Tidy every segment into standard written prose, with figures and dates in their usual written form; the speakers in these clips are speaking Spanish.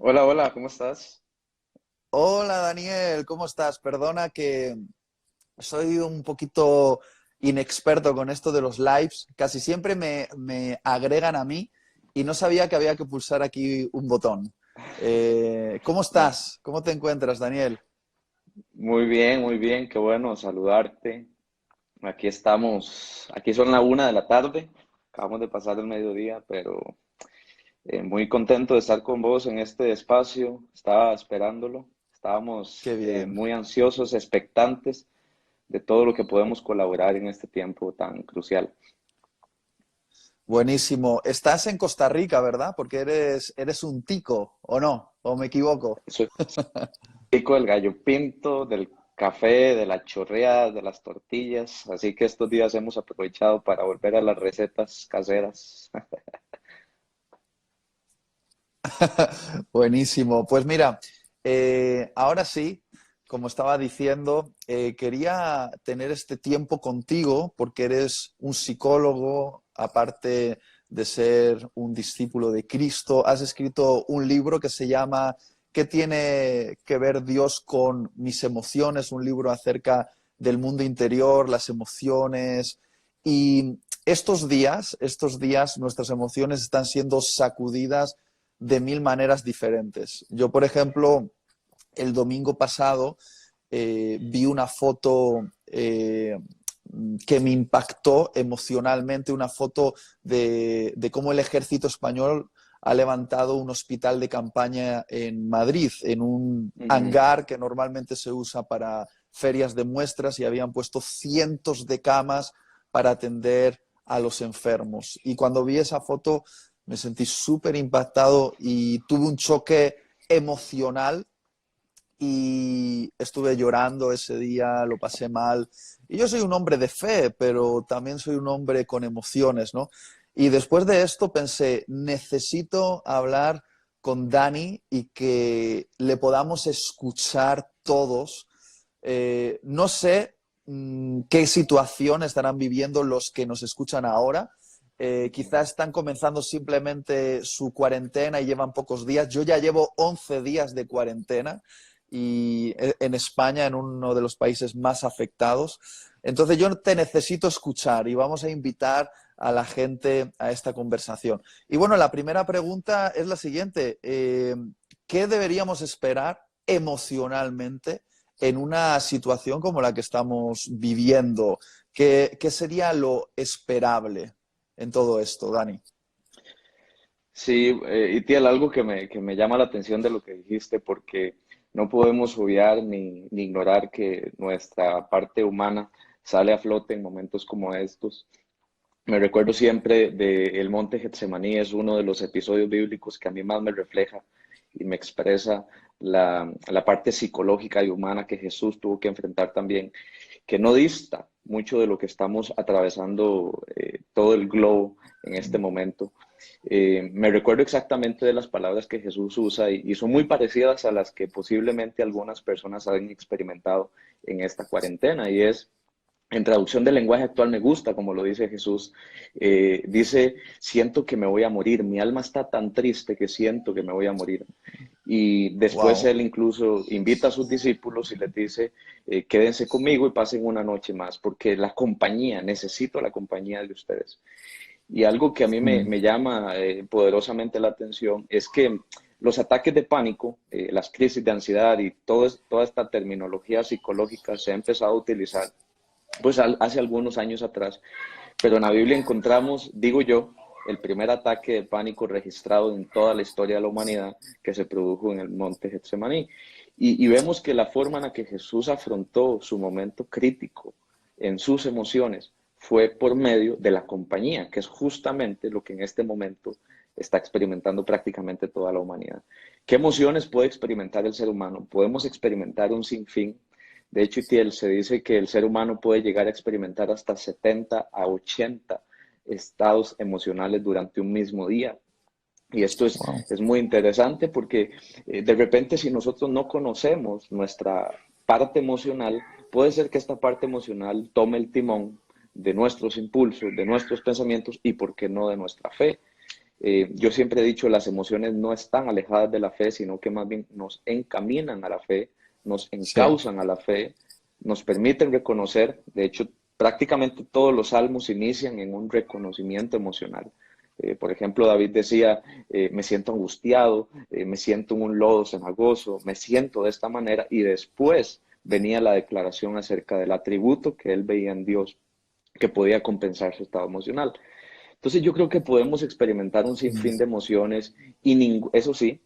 Hola, hola, ¿cómo estás? Hola Daniel, ¿cómo estás? Perdona que soy un poquito inexperto con esto de los lives. Casi siempre me agregan a mí y no sabía que había que pulsar aquí un botón. ¿Cómo No, estás? ¿Cómo te encuentras, Daniel? muy bien, qué bueno saludarte. Aquí estamos, aquí son la 1 de la tarde, acabamos de pasar el mediodía, pero muy contento de estar con vos en este espacio. Estaba esperándolo, estábamos Qué bien. muy ansiosos, expectantes de todo lo que podemos colaborar en este tiempo tan crucial. Buenísimo. Estás en Costa Rica, ¿verdad? Porque eres un tico, ¿o no? ¿O me equivoco? Soy pico del gallo pinto, del café, de la chorreada, de las tortillas, así que estos días hemos aprovechado para volver a las recetas caseras. Buenísimo. Pues mira, ahora sí, como estaba diciendo, quería tener este tiempo contigo porque eres un psicólogo, aparte de ser un discípulo de Cristo. Has escrito un libro que se llama ¿Qué tiene que ver Dios con mis emociones? Un libro acerca del mundo interior, las emociones. Y estos días, nuestras emociones están siendo sacudidas de mil maneras diferentes. Yo, por ejemplo, el domingo pasado vi una foto que me impactó emocionalmente, una foto de cómo el ejército español ha levantado un hospital de campaña en Madrid, en un Ujú. hangar que normalmente se usa para ferias de muestras y habían puesto cientos de camas para atender a los enfermos. Y cuando vi esa foto me sentí súper impactado y tuve un choque emocional y estuve llorando ese día, lo pasé mal. Y yo soy un hombre de fe, pero también soy un hombre con emociones, ¿no? Y después de esto pensé, necesito hablar con Dani y que le podamos escuchar todos. No sé qué situación estarán viviendo los que nos escuchan ahora. Quizás están comenzando simplemente su cuarentena y llevan pocos días. Yo ya llevo 11 días de cuarentena y en España, en uno de los países más afectados. Entonces yo te necesito escuchar y vamos a invitar a la gente a esta conversación. Y bueno, la primera pregunta es la siguiente. ¿Qué deberíamos esperar emocionalmente en una situación como la que estamos viviendo? ¿Qué sería lo esperable en todo esto, Dani? Sí, Itiel, algo que me llama la atención de lo que dijiste, porque no podemos obviar ni ignorar que nuestra parte humana sale a flote en momentos como estos. Me recuerdo siempre de el Monte Getsemaní, es uno de los episodios bíblicos que a mí más me refleja y me expresa la parte psicológica y humana que Jesús tuvo que enfrentar también, que no dista mucho de lo que estamos atravesando todo el globo en este momento. Me recuerdo exactamente de las palabras que Jesús usa y son muy parecidas a las que posiblemente algunas personas han experimentado en esta cuarentena, y es en traducción del lenguaje actual me gusta, como lo dice Jesús. Dice, siento que me voy a morir, mi alma está tan triste que siento que me voy a morir. Y después Wow. él incluso invita a sus discípulos y les dice, quédense conmigo y pasen una noche más, porque la compañía, necesito la compañía de ustedes. Y algo que a mí Mm. me llama poderosamente la atención es que los ataques de pánico, las crisis de ansiedad y toda esta terminología psicológica se ha empezado a utilizar pues hace algunos años atrás, pero en la Biblia encontramos, digo yo, el primer ataque de pánico registrado en toda la historia de la humanidad que se produjo en el monte Getsemaní. Y vemos que la forma en la que Jesús afrontó su momento crítico en sus emociones fue por medio de la compañía, que es justamente lo que en este momento está experimentando prácticamente toda la humanidad. ¿Qué emociones puede experimentar el ser humano? Podemos experimentar un sinfín. De hecho, Itiel, se dice que el ser humano puede llegar a experimentar hasta 70 a 80 estados emocionales durante un mismo día. Y esto Wow. es muy interesante porque de repente si nosotros no conocemos nuestra parte emocional, puede ser que esta parte emocional tome el timón de nuestros impulsos, de nuestros pensamientos y, por qué no, de nuestra fe. Yo siempre he dicho, las emociones no están alejadas de la fe, sino que más bien nos encaminan a la fe, nos Sí. encausan a la fe, nos permiten reconocer. De hecho, prácticamente todos los salmos inician en un reconocimiento emocional. Por ejemplo, David decía, me siento angustiado, me siento en un lodo cenagoso, me siento de esta manera, y después venía la declaración acerca del atributo que él veía en Dios, que podía compensar su estado emocional. Entonces yo creo que podemos experimentar un Mm, sinfín de emociones y eso sí,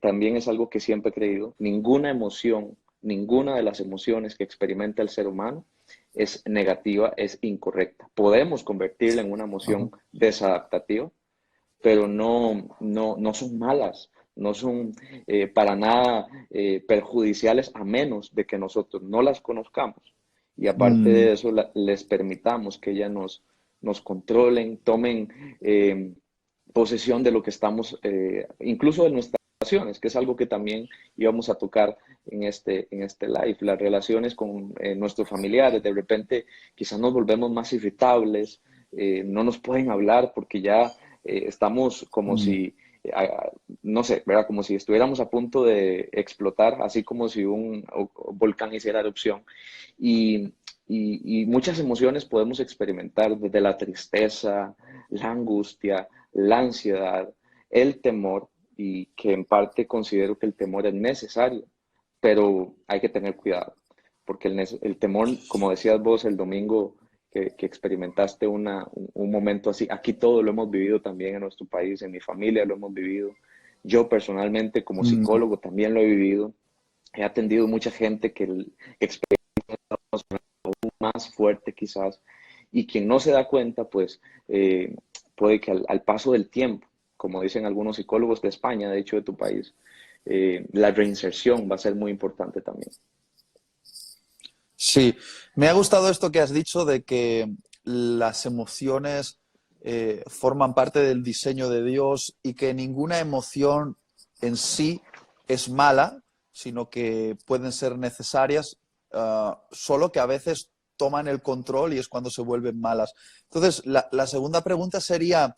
también es algo que siempre he creído, ninguna emoción, ninguna de las emociones que experimenta el ser humano es negativa, es incorrecta. Podemos convertirla en una ajá. emoción desadaptativa, pero no son malas, no son para nada perjudiciales a menos de que nosotros no las conozcamos. Y aparte Mm, de eso, les permitamos que ellas nos controlen, tomen posesión de lo que estamos, incluso de nuestras relaciones, que es algo que también íbamos a tocar en este live, las relaciones con nuestros familiares. De repente quizás nos volvemos más irritables, no nos pueden hablar porque ya estamos como mm. si, no sé, ¿verdad? Como si estuviéramos a punto de explotar, así como si un volcán hiciera erupción. Y, y muchas emociones podemos experimentar, desde la tristeza, la angustia, la ansiedad, el temor, y que en parte considero que el temor es necesario, pero hay que tener cuidado, porque el temor, como decías vos el domingo, que experimentaste un momento así. Aquí todo lo hemos vivido también en nuestro país, en mi familia lo hemos vivido. Yo personalmente como Mm, psicólogo también lo he vivido. He atendido mucha gente que experimenta más fuerte quizás, y quien no se da cuenta, pues puede que al paso del tiempo, como dicen algunos psicólogos de España, de hecho de tu país, la reinserción va a ser muy importante también. sí, me ha gustado esto que has dicho de que las emociones forman parte del diseño de Dios y que ninguna emoción en sí es mala, sino que pueden ser necesarias, solo que a veces toman el control y es cuando se vuelven malas. Entonces, la segunda pregunta sería,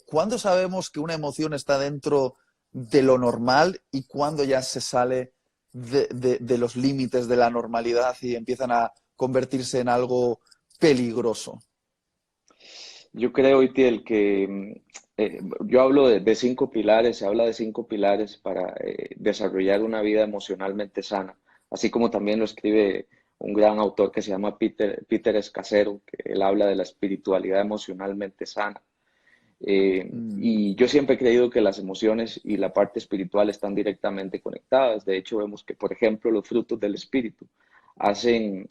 ¿cuándo sabemos que una emoción está dentro de lo normal y cuándo ya se sale de los límites de la normalidad y empiezan a convertirse en algo peligroso? Yo creo, Itiel, que yo hablo de 5 pilares, se habla de 5 pilares para desarrollar una vida emocionalmente sana, así como también lo escribe un gran autor que se llama Peter Escacero, que él habla de la espiritualidad emocionalmente sana. Mm, Y yo siempre he creído que las emociones y la parte espiritual están directamente conectadas. De hecho, vemos que, por ejemplo, los frutos del espíritu hacen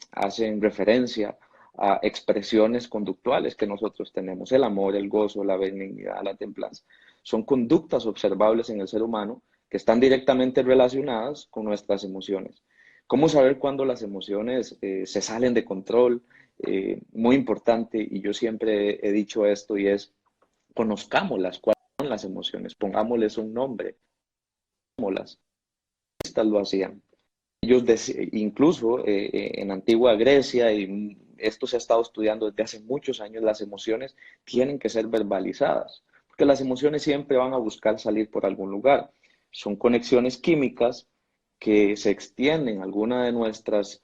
referencia a expresiones conductuales que nosotros tenemos: el amor, el gozo, la benignidad, la templanza. Son conductas observables en el ser humano que están directamente relacionadas con nuestras emociones. ¿Cómo saber cuándo las emociones se salen de control? Muy importante, y yo siempre he dicho esto, y es: conozcámoslas, cuáles son las emociones, pongámosles un nombre, conozcámoslas. Estas lo hacían. Ellos, incluso en antigua Grecia, y esto se ha estado estudiando desde hace muchos años, las emociones tienen que ser verbalizadas, porque las emociones siempre van a buscar salir por algún lugar. Son conexiones químicas que se extienden a alguna de nuestras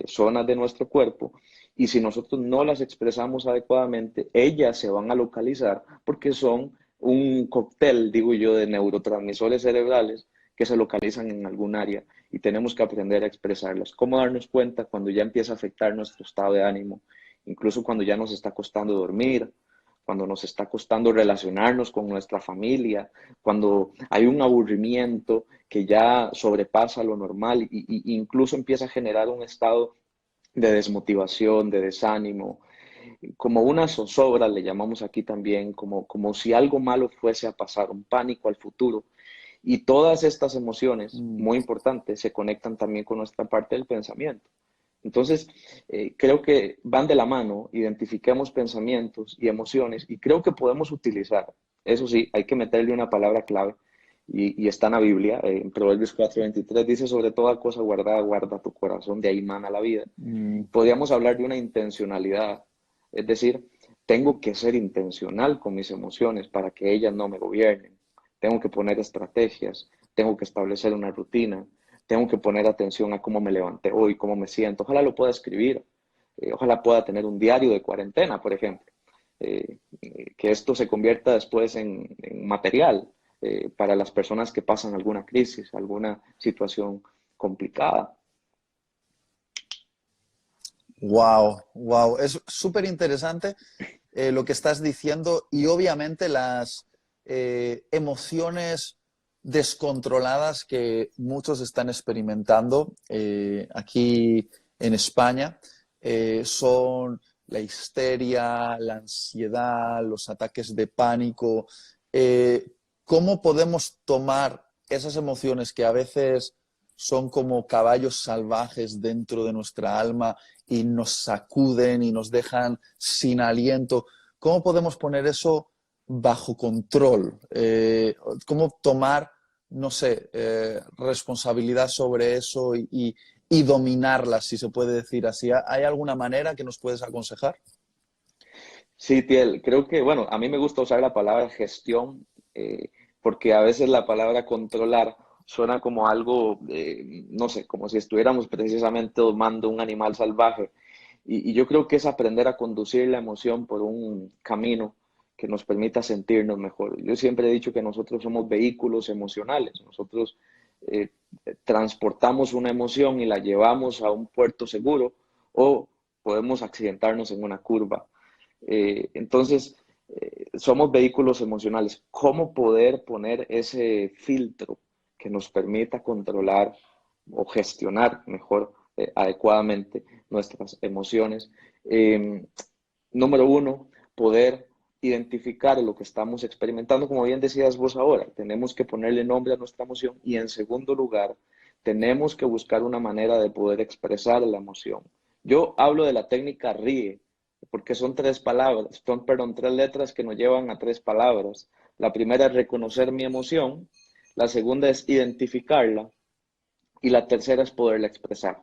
zonas de nuestro cuerpo, y si nosotros no las expresamos adecuadamente, ellas se van a localizar porque son un cóctel, digo yo, de neurotransmisores cerebrales que se localizan en algún área, y tenemos que aprender a expresarlas. ¿Cómo darnos cuenta cuando ya empieza a afectar nuestro estado de ánimo? Incluso cuando ya nos está costando dormir, cuando nos está costando relacionarnos con nuestra familia, cuando hay un aburrimiento que ya sobrepasa lo normal, y incluso empieza a generar un estado de desmotivación, de desánimo, como una zozobra, le llamamos aquí también, como si algo malo fuese a pasar, un pánico al futuro. Y todas estas emociones, mm, muy importantes, se conectan también con nuestra parte del pensamiento. Entonces, creo que van de la mano. Identifiquemos pensamientos y emociones, y creo que podemos utilizar, eso sí, hay que meterle una palabra clave, y está en la Biblia, en Proverbios 4:23, dice: sobre toda cosa guardada, guarda tu corazón, de ahí mana la vida. mm, Podríamos hablar de una intencionalidad, es decir, tengo que ser intencional con mis emociones para que ellas no me gobiernen. Tengo que poner estrategias, tengo que establecer una rutina, tengo que poner atención a cómo me levanté hoy, cómo me siento. Ojalá lo pueda escribir, ojalá pueda tener un diario de cuarentena, por ejemplo. Que esto se convierta después en material para las personas que pasan alguna crisis, alguna situación complicada. Wow, wow. Es súper interesante lo que estás diciendo y obviamente las emociones descontroladas que muchos están experimentando aquí en España son la histeria, la ansiedad, los ataques de pánico. ¿Cómo podemos tomar esas emociones que a veces son como caballos salvajes dentro de nuestra alma y nos sacuden y nos dejan sin aliento? ¿Cómo podemos poner eso bajo control? ¿Cómo tomar, no sé, responsabilidad sobre eso y dominarlas, si se puede decir así? ¿Hay alguna manera que nos puedes aconsejar? Sí, Tiel, creo que, bueno, a mí me gusta usar la palabra gestión, porque a veces la palabra controlar suena como algo, no sé, como si estuviéramos precisamente domando un animal salvaje. Y yo creo que es aprender a conducir la emoción por un camino que nos permita sentirnos mejor. Yo siempre he dicho que nosotros somos vehículos emocionales. Nosotros eh, transportamos una emoción y la llevamos a un puerto seguro o podemos accidentarnos en una curva. Entonces, somos vehículos emocionales. ¿Cómo poder poner ese filtro que nos permita controlar o gestionar mejor, adecuadamente nuestras emociones? Eh, Número uno, poder identificar lo que estamos experimentando, como bien decías vos ahora, tenemos que ponerle nombre a nuestra emoción y en segundo lugar, tenemos que buscar una manera de poder expresar la emoción. Yo hablo de la técnica RIE, porque son tres palabras, son, perdón, tres letras que nos llevan a tres palabras. La primera es reconocer mi emoción, la segunda es identificarla y la tercera es poderla expresar.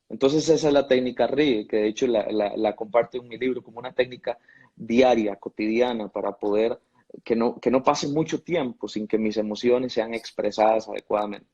Entonces esa es la técnica RIE, que de hecho la comparto en mi libro como una técnica diaria, cotidiana, para poder que no pase mucho tiempo sin que mis emociones sean expresadas adecuadamente.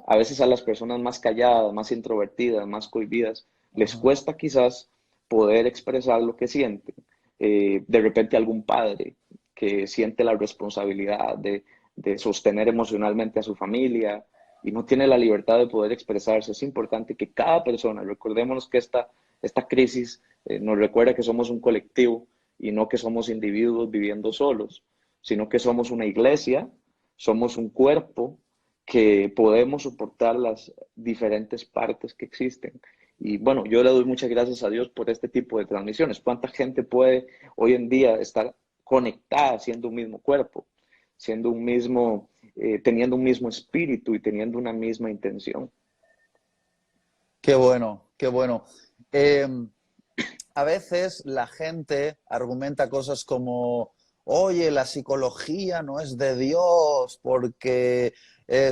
A veces a las personas más calladas, más introvertidas, más cohibidas, les Ajá. cuesta quizás poder expresar lo que sienten. De repente algún padre que siente la responsabilidad de sostener emocionalmente a su familia y no tiene la libertad de poder expresarse. Es importante que cada persona, recordémonos que esta crisis nos recuerda que somos un colectivo y no que somos individuos viviendo solos, sino que somos una iglesia, somos un cuerpo que podemos soportar las diferentes partes que existen. Y bueno, yo le doy muchas gracias a Dios por este tipo de transmisiones. ¿Cuánta gente puede hoy en día estar conectada siendo un mismo cuerpo, siendo un mismo, teniendo un mismo espíritu y teniendo una misma intención? Qué bueno, qué bueno. Eh, a veces la gente argumenta cosas como, oye, la psicología no es de Dios porque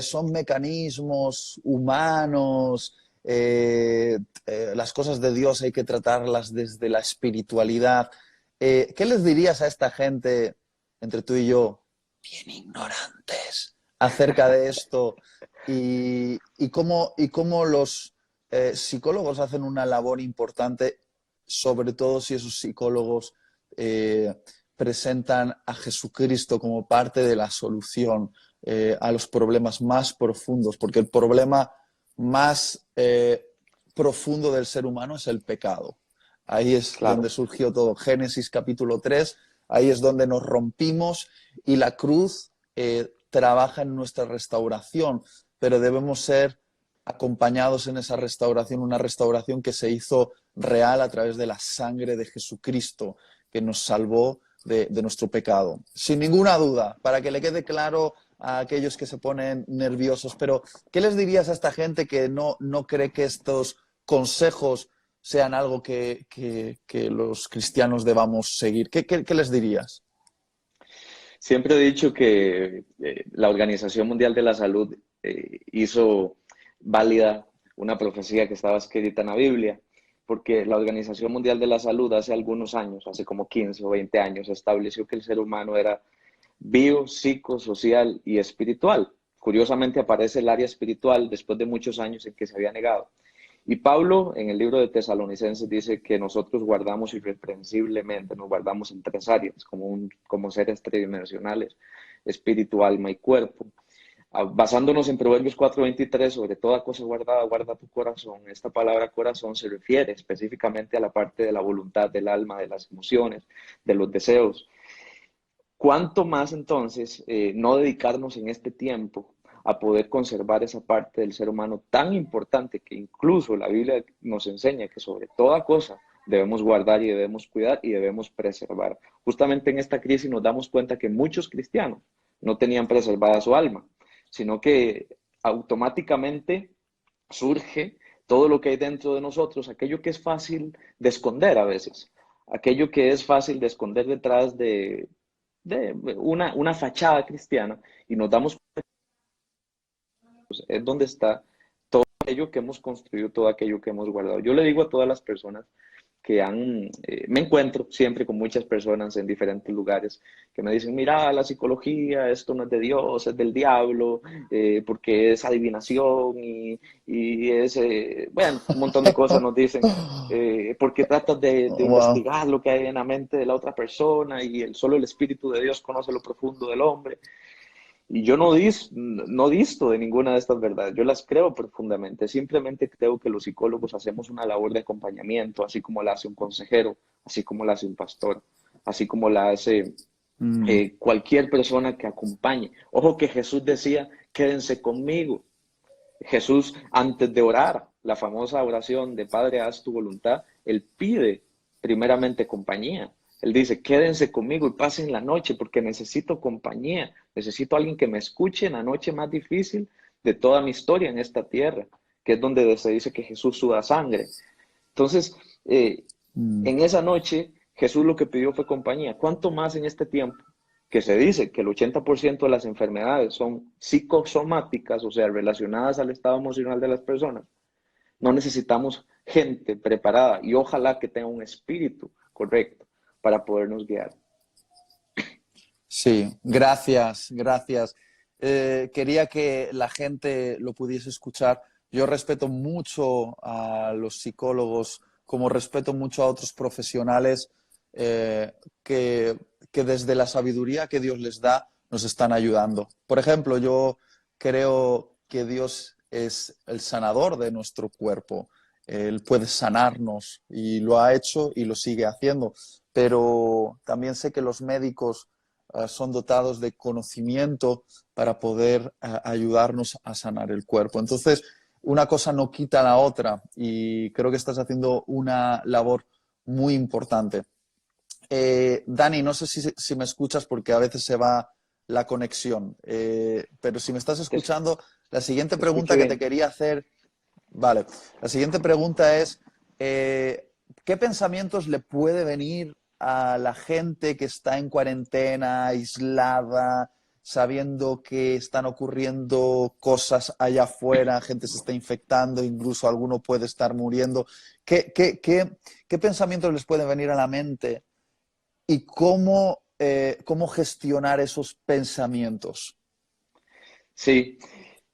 son mecanismos humanos, las cosas de Dios hay que tratarlas desde la espiritualidad. ¿Qué les dirías a esta gente, entre tú y yo, bien ignorantes, acerca de esto y cómo los psicólogos hacen una labor importante, sobre todo si esos psicólogos eh, presentan a Jesucristo como parte de la solución a los problemas más profundos, porque el problema más profundo del ser humano es el pecado. Ahí es donde Claro. surgió todo. Génesis capítulo 3, ahí es donde nos rompimos y la cruz trabaja en nuestra restauración, pero debemos ser acompañados en esa restauración, una restauración que se hizo real a través de la sangre de Jesucristo, que nos salvó de nuestro pecado. Sin ninguna duda, para que le quede claro a aquellos que se ponen nerviosos, pero ¿qué les dirías a esta gente que no cree que estos consejos sean algo que los cristianos debamos seguir? ¿Qué les dirías? Siempre he dicho que la Organización Mundial de la Salud hizo válida una profecía que estaba escrita en la Biblia porque la Organización Mundial de la Salud hace algunos años, hace como 15 o 20 años, estableció que el ser humano era bio, psicosocial y espiritual. Curiosamente aparece el área espiritual después de muchos años en que se había negado. Y Pablo, en el libro de Tesalonicenses, dice que nosotros guardamos irreprensiblemente, nos guardamos en tres áreas, como seres tridimensionales, espíritu, alma y cuerpo. Basándonos en Proverbios 4:23, sobre toda cosa guardada, guarda tu corazón. Esta palabra corazón se refiere específicamente a la parte de la voluntad, del alma, de las emociones, de los deseos. ¿Cuánto más entonces no dedicarnos en este tiempo a poder conservar esa parte del ser humano tan importante que incluso la Biblia nos enseña que sobre toda cosa debemos guardar y debemos cuidar y debemos preservar? Justamente en esta crisis nos damos cuenta que muchos cristianos no tenían preservada su alma, sino que automáticamente surge todo lo que hay dentro de nosotros, aquello que es fácil de esconder a veces, aquello que es fácil de esconder detrás de una fachada cristiana, y nos damos cuenta que es donde está todo aquello que hemos construido, todo aquello que hemos guardado. Yo le digo a todas las personas que me encuentro siempre con muchas personas en diferentes lugares que me dicen, mira, la psicología, esto no es de Dios, es del diablo, porque es adivinación y es, bueno, un montón de cosas nos dicen, porque tratas de Wow. investigar lo que hay en la mente de la otra persona y solo el Espíritu de Dios conoce lo profundo del hombre. Y yo no disto de ninguna de estas verdades, yo las creo profundamente. Simplemente creo que los psicólogos hacemos una labor de acompañamiento, así como la hace un consejero, así como la hace un pastor, así como la hace Mm, cualquier persona que acompañe. Ojo que Jesús decía, quédense conmigo. Jesús, antes de orar, la famosa oración de Padre, haz tu voluntad, él pide primeramente compañía. Él dice, quédense conmigo y pasen la noche porque necesito compañía, necesito alguien que me escuche en la noche más difícil de toda mi historia en esta tierra, que es donde se dice que Jesús suda sangre. Entonces, eh, mm. en esa noche, Jesús lo que pidió fue compañía. ¿Cuánto más en este tiempo? Que se dice que el 80% de las enfermedades son psicosomáticas, o sea, relacionadas al estado emocional de las personas. No necesitamos gente preparada y ojalá que tenga un espíritu correcto para podernos guiar. Sí, gracias, gracias. Quería que la gente lo pudiese escuchar. Yo respeto mucho a los psicólogos, como respeto mucho a otros profesionales eh, que, que desde la sabiduría que Dios les da nos están ayudando. Por ejemplo, yo creo que Dios es el sanador de nuestro cuerpo. Él puede sanarnos y lo ha hecho y lo sigue haciendo. Pero también sé que los médicos son dotados de conocimiento para poder ayudarnos a sanar el cuerpo. Entonces, una cosa no quita la otra y creo que estás haciendo una labor muy importante. Dani, no sé si me escuchas porque a veces se va la conexión, pero si me estás Te, escuchando, la siguiente te escucho pregunta que te bien. quería hacer, vale, la siguiente pregunta es, ¿qué pensamientos le puede venir a la gente que está en cuarentena, aislada, sabiendo que están ocurriendo cosas allá afuera, gente se está infectando, incluso alguno puede estar muriendo? ¿Qué pensamientos les pueden venir a la mente y cómo gestionar esos pensamientos? Sí,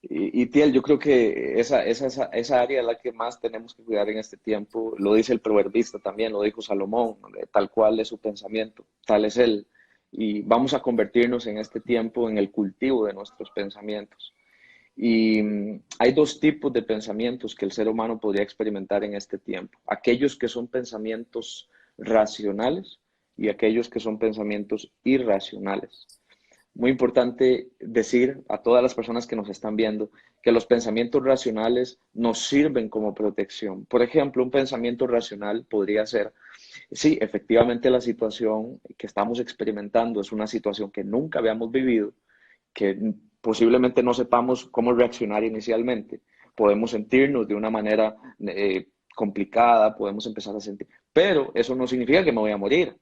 y Tiel, yo creo que esa área es la que más tenemos que cuidar en este tiempo. Lo dice el proverbista también, lo dijo Salomón, tal cual es su pensamiento, tal es él. Y vamos a convertirnos en este tiempo en el cultivo de nuestros pensamientos. Y hay dos tipos de pensamientos que el ser humano podría experimentar en este tiempo. Aquellos que son pensamientos racionales y aquellos que son pensamientos irracionales. Muy importante decir a todas las personas que nos están viendo que los pensamientos racionales nos sirven como protección. Por ejemplo, un pensamiento racional podría ser, sí, efectivamente la situación que estamos experimentando es una situación que nunca habíamos vivido, que posiblemente no sepamos cómo reaccionar inicialmente. Podemos sentirnos de una manera complicada, podemos empezar a sentir, pero eso no significa que me voy a morir.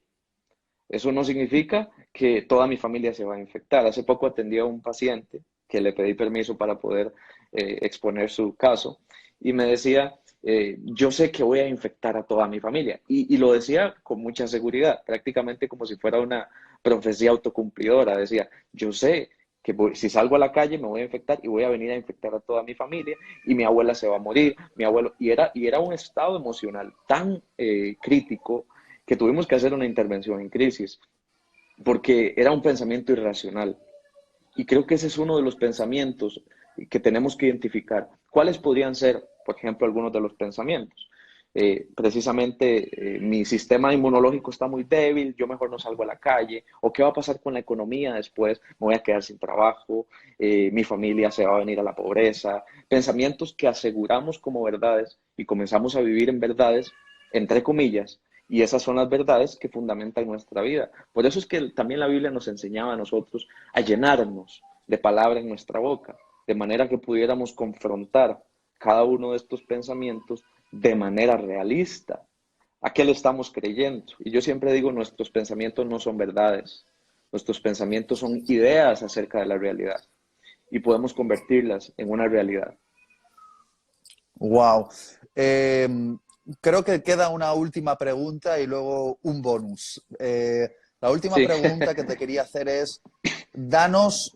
Eso no significa que toda mi familia se va a infectar. Hace poco atendí a un paciente que le pedí permiso para poder exponer su caso y me decía yo sé que voy a infectar a toda mi familia. Y lo decía con mucha seguridad, prácticamente como si fuera una profecía autocumplidora. Decía, yo sé que si salgo a la calle me voy a infectar y voy a venir a infectar a toda mi familia y mi abuela se va a morir, mi abuelo, y era un estado emocional tan crítico que tuvimos que hacer una intervención en crisis, porque era un pensamiento irracional. Y creo que ese es uno de los pensamientos que tenemos que identificar. ¿Cuáles podrían ser, por ejemplo, algunos de los pensamientos? Precisamente mi sistema inmunológico está muy débil, yo mejor no salgo a la calle, o qué va a pasar con la economía después, me voy a quedar sin trabajo, mi familia se va a venir a la pobreza, pensamientos que aseguramos como verdades y comenzamos a vivir en verdades, entre comillas, y esas son las verdades que fundamentan nuestra vida. Por eso es que también la Biblia nos enseñaba a nosotros a llenarnos de palabra en nuestra boca, de manera que pudiéramos confrontar cada uno de estos pensamientos de manera realista. ¿A qué le estamos creyendo? Y yo siempre digo, nuestros pensamientos no son verdades, nuestros pensamientos son ideas acerca de la realidad y podemos convertirlas en una realidad. Wow. Creo que queda una última pregunta y luego un bonus. La última Sí, pregunta que te quería hacer es, danos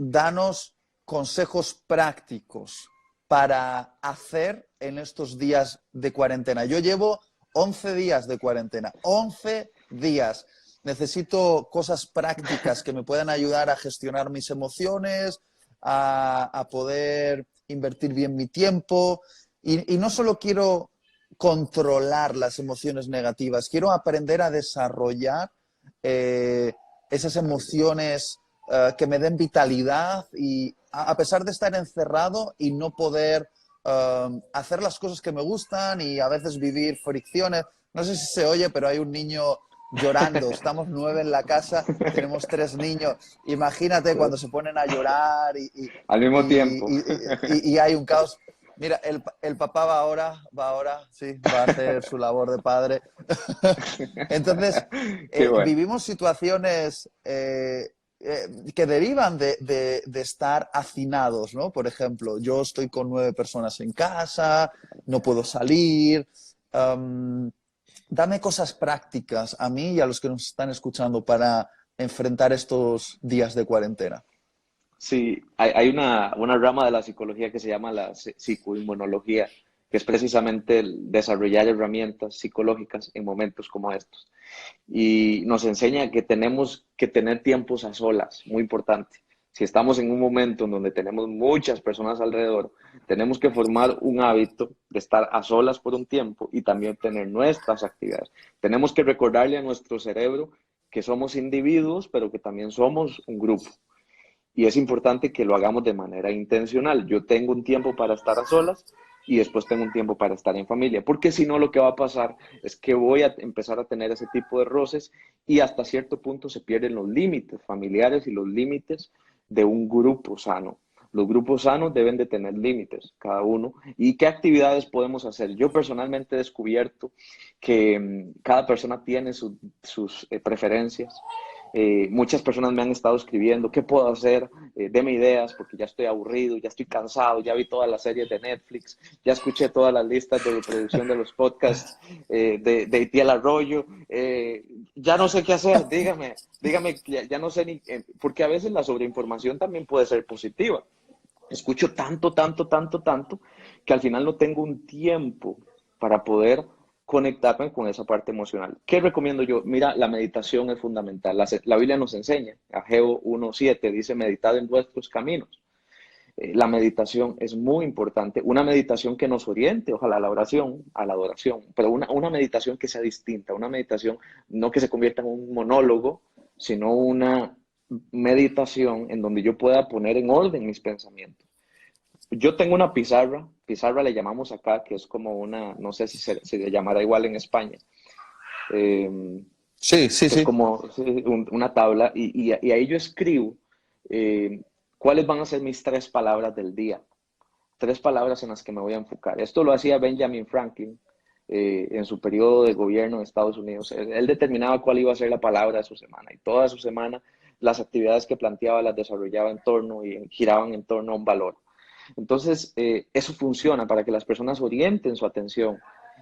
consejos prácticos para hacer en estos días de cuarentena. Yo llevo 11 días de cuarentena, 11 días. Necesito cosas prácticas que me puedan ayudar a gestionar mis emociones, a poder invertir bien mi tiempo. Y no solo quiero controlar las emociones negativas, quiero aprender a desarrollar eh, esas emociones que me den vitalidad y a pesar de estar encerrado y no poder hacer las cosas que me gustan y a veces vivir fricciones. No sé si se oye, pero hay un niño llorando. Estamos 9 en la casa, tenemos 3 niños. Imagínate cuando se ponen a llorar al mismo tiempo. y hay un caos. Mira, el papá va ahora, sí, va a hacer su labor de padre. Entonces, Qué bueno. vivimos situaciones que derivan de estar hacinados, ¿no? Por ejemplo, yo estoy con 9 personas en casa, no puedo salir. Um, Dame cosas prácticas a mí y a los que nos están escuchando para enfrentar estos días de cuarentena. Sí, hay una rama de la psicología que se llama la psicoinmunología, que es precisamente el desarrollar herramientas psicológicas en momentos como estos. Y nos enseña que tenemos que tener tiempos a solas, muy importante. Si estamos en un momento en donde tenemos muchas personas alrededor, tenemos que formar un hábito de estar a solas por un tiempo y también tener nuestras actividades. Tenemos que recordarle a nuestro cerebro que somos individuos, pero que también somos un grupo. Y es importante que lo hagamos de manera intencional. Yo tengo un tiempo para estar a solas y después tengo un tiempo para estar en familia, porque si no lo que va a pasar es que voy a empezar a tener ese tipo de roces y hasta cierto punto se pierden los límites familiares y los límites de un grupo sano. Los grupos sanos deben de tener límites, cada uno. ¿Y qué actividades podemos hacer? Yo personalmente he descubierto que cada persona tiene sus preferencias. Muchas personas me han estado escribiendo, ¿qué puedo hacer? Deme ideas porque ya estoy aburrido, ya estoy cansado, ya vi todas las series de Netflix, ya escuché todas las listas de reproducción de los podcasts de Itiel Arroyo, ya no sé qué hacer, dígame, ya no sé ni, porque a veces la sobreinformación también puede ser positiva. Escucho tanto, tanto, tanto, tanto, que al final no tengo un tiempo para poder conectarme con esa parte emocional. ¿Qué recomiendo yo? Mira, la meditación es fundamental. La Biblia nos enseña, Ageo 1.7 dice, meditad en vuestros caminos. La meditación es muy importante. Una meditación que nos oriente, ojalá a la oración, a la adoración, pero una meditación que sea distinta, una meditación no que se convierta en un monólogo, sino una meditación en donde yo pueda poner en orden mis pensamientos. Yo tengo una pizarra le llamamos acá, que es como una, no sé si le llamará igual en España, eh, Sí, sí, que es sí. como sí, una tabla, y ahí yo escribo eh, cuáles van a ser mis 3 palabras del día, 3 palabras en las que me voy a enfocar. Esto lo hacía Benjamin Franklin en su periodo de gobierno en Estados Unidos. Él determinaba cuál iba a ser la palabra de su semana, y toda su semana las actividades que planteaba las desarrollaba en torno y giraban en torno a un valor. Entonces, eso funciona para que las personas orienten su atención.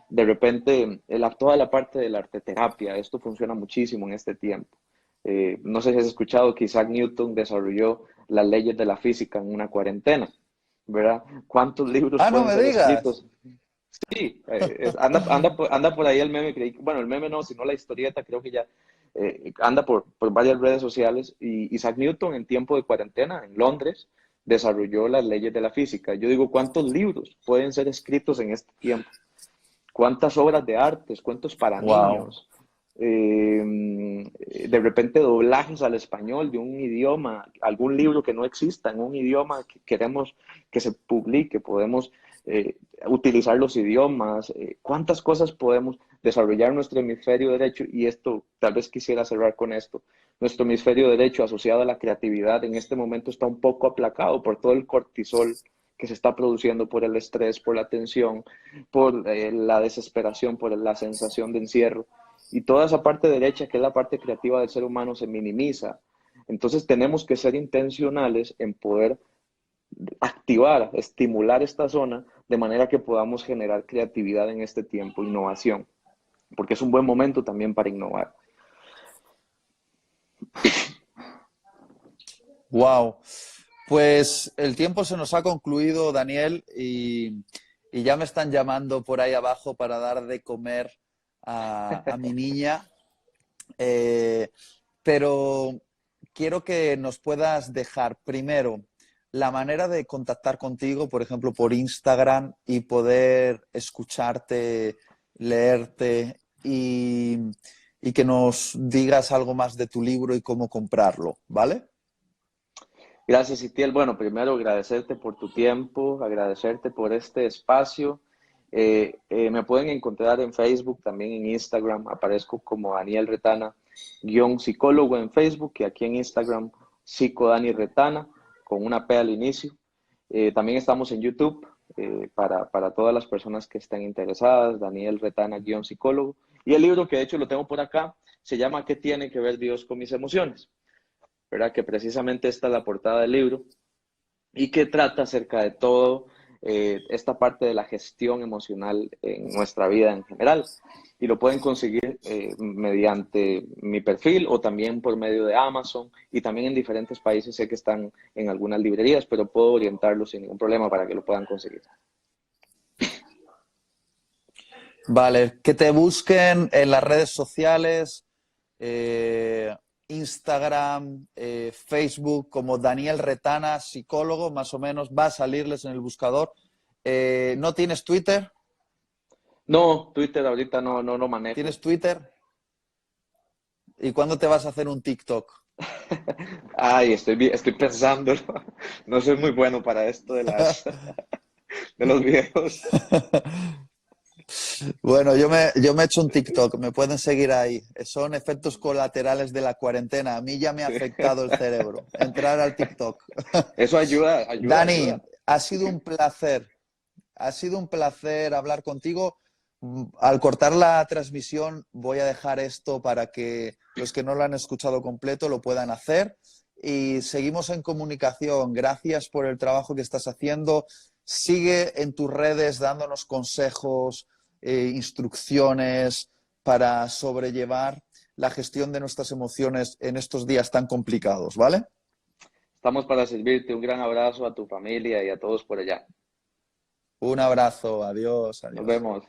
De repente, toda la parte de la arteterapia, esto funciona muchísimo en este tiempo. No sé si has escuchado que Isaac Newton desarrolló las leyes de la física en una cuarentena, ¿verdad? ¿Cuántos libros Ah, no pueden me ser digas. escritos? Sí, anda por ahí el meme, bueno, el meme no, sino la historieta, creo que ya anda por varias redes sociales. Y Isaac Newton en tiempo de cuarentena en Londres desarrolló las leyes de la física. Yo digo, ¿cuántos libros pueden ser escritos en este tiempo? ¿Cuántas obras de artes? ¿Cuántos para Wow. niños? De repente doblajes al español de un idioma, algún libro que no exista en un idioma que queremos que se publique, podemos utilizar los idiomas, cuántas cosas podemos desarrollar nuestro hemisferio derecho. Y esto, tal vez quisiera cerrar con esto, nuestro hemisferio derecho asociado a la creatividad en este momento está un poco aplacado por todo el cortisol que se está produciendo por el estrés, por la tensión, por la desesperación, por la sensación de encierro. Y toda esa parte derecha, que es la parte creativa del ser humano, se minimiza. Entonces tenemos que ser intencionales en poder activar, estimular esta zona de manera que podamos generar creatividad en este tiempo, innovación, porque es un buen momento también para innovar. Wow. Pues el tiempo se nos ha concluido, Daniel, y ya me están llamando por ahí abajo para dar de comer a mi niña. Eh, pero quiero que nos puedas dejar primero la manera de contactar contigo, por ejemplo, por Instagram y poder escucharte, leerte y que nos digas algo más de tu libro y cómo comprarlo, ¿vale? Gracias, Itiel. Bueno, primero agradecerte por tu tiempo, agradecerte por este espacio. Me pueden encontrar en Facebook, también en Instagram. Aparezco como Daniel Retana, guión psicólogo en Facebook, y aquí en Instagram, psico Dani Retana, con una P al inicio. También estamos en YouTube para todas las personas que estén interesadas, Daniel Retana, guión psicólogo. Y el libro, que de hecho lo tengo por acá, se llama ¿Qué tiene que ver Dios con mis emociones? ¿Verdad? Que precisamente esta es la portada del libro y que trata acerca de todo esta parte de la gestión emocional en nuestra vida en general. Y lo pueden conseguir mediante mi perfil o también por medio de Amazon, y también en diferentes países sé que están en algunas librerías, pero puedo orientarlos sin ningún problema para que lo puedan conseguir. Vale, que te busquen en las redes sociales, eh, Instagram, Facebook, como Daniel Retana, psicólogo, más o menos, va a salirles en el buscador. ¿No tienes Twitter? No, Twitter ahorita no lo manejo. ¿Tienes Twitter? ¿Y cuándo te vas a hacer un TikTok? Ay, estoy pensándolo. No soy muy bueno para esto de de los videos. Bueno, yo me he hecho un TikTok, me pueden seguir ahí. Son efectos colaterales de la cuarentena. A mí ya me ha Sí. afectado el cerebro. Entrar al TikTok. Eso ayuda, ayuda, Dani, ayuda. ha sido un placer. Ha sido un placer hablar contigo. Al cortar la transmisión voy a dejar esto para que los que no lo han escuchado completo lo puedan hacer. Y seguimos en comunicación. Gracias por el trabajo que estás haciendo. Sigue en tus redes dándonos consejos, instrucciones para sobrellevar la gestión de nuestras emociones en estos días tan complicados, ¿vale? Estamos para servirte. Un gran abrazo a tu familia y a todos por allá. Un abrazo, adiós, Nos adiós. vemos.